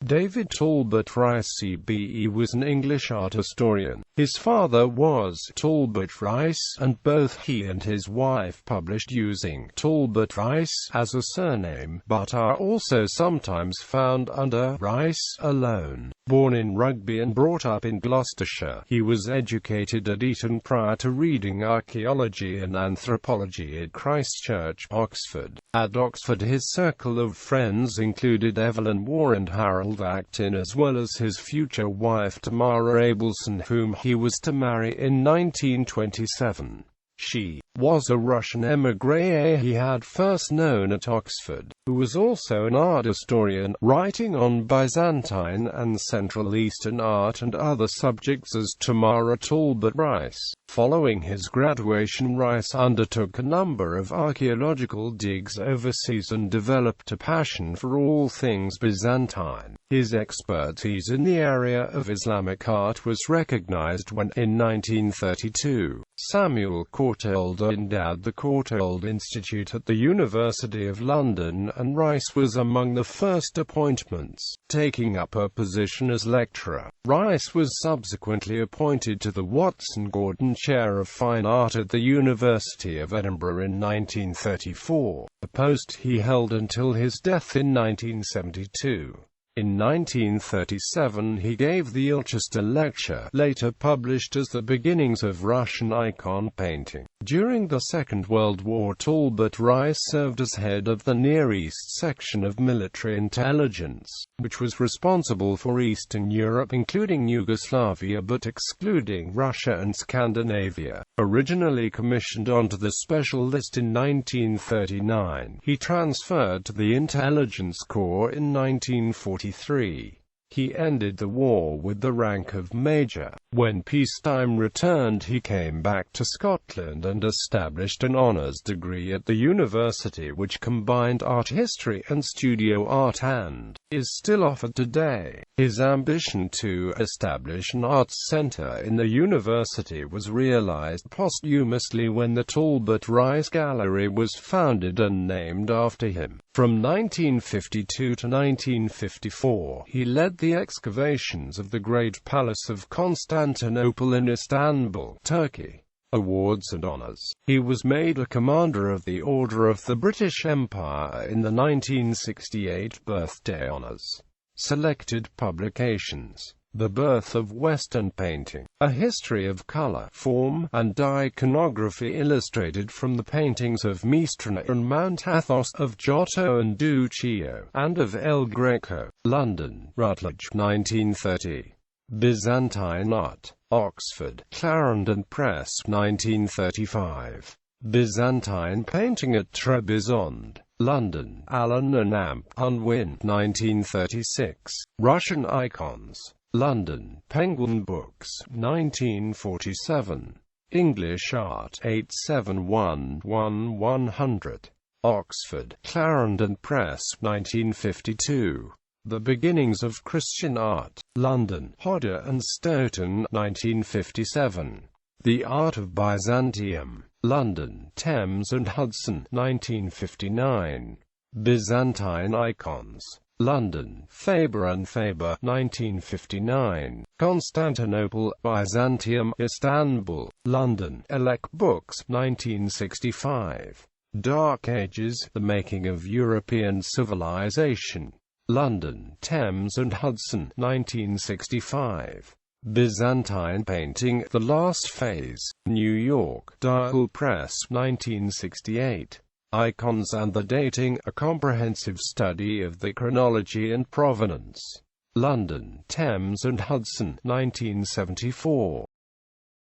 David Talbot Rice CBE was an English art historian. His father was Talbot Rice, and both he and his wife published using Talbot Rice as a surname, but are also sometimes found under Rice alone. Born in Rugby and brought up in Gloucestershire, he was educated at Eton prior to reading archaeology and anthropology at Oxford.At Oxford. His circle of friends included Evelyn, Waugh and Acton, as well as his future wife Tamara Abelson, whom he was to marry in 1927. She was a Russian émigré he had first known at Oxford, who was also an art historian, writing on Byzantine and Central Eastern art and other subjects as Tamara Talbot Rice. Following his graduation, Rice undertook a number of archaeological digs overseas and developed a passion for all things Byzantine. His expertise in the area of Islamic art was recognized when, in 1932, Samuel Courtauld endowed the Courtauld Institute at the University of London, and Rice was among the first appointments. Taking up a position as lecturer, Rice was subsequently appointed to the Watson-Gordon Chair of Fine Art at the University of Edinburgh in 1934, a post he held until his death in 1972. In 1937 he gave the Ilchester Lecture, later published as The Beginnings of Russian Icon Painting. During the Second World War, Talbot Rice served as head of the Near East section of military intelligence, which was responsible for Eastern Europe including Yugoslavia but excluding Russia and Scandinavia. Originally commissioned onto the Special List in 1939, he transferred to the Intelligence Corps in 1943. He ended the war with the rank of Major. When peacetime returned, he came back to Scotland and established an honours degree at the university which combined art history and studio art and is still offered today. His ambition to establish an arts centre in the university was realised posthumously when the Talbot Rice Gallery was founded and named after him. From 1952 to 1954, he led the excavations of the Great Palace of Constantinople in Istanbul, Turkey. Awards and honours. He was made a Commander of the Order of the British Empire in the 1968 birthday honours. Selected publications: The Birth of Western Painting, A History of Colour, Form, and Iconography illustrated from the paintings of Mistrana and Mount Athos, of Giotto and Duccio, and of El Greco. London, Routledge, 1930. Byzantine Art. Oxford, Clarendon Press, 1935. Byzantine Painting at Trebizond, London, Allen and Amp, Unwin, 1936. Russian Icons, London, Penguin Books, 1947. English Art, 8711100. Oxford, Clarendon Press, 1952. The Beginnings of Christian Art, London, Hodder and Stoughton, 1957. The Art of Byzantium, London, Thames and Hudson, 1959. Byzantine Icons, London, Faber and Faber, 1959. Constantinople, Byzantium, Istanbul, London, Elec Books, 1965. Dark Ages, The Making of European Civilization, London, Thames and Hudson, 1965. Byzantine Painting, The Last Phase, New York, Dial Press, 1968. Icons and the Dating, A Comprehensive Study of the Chronology and Provenance, London, Thames and Hudson, 1974.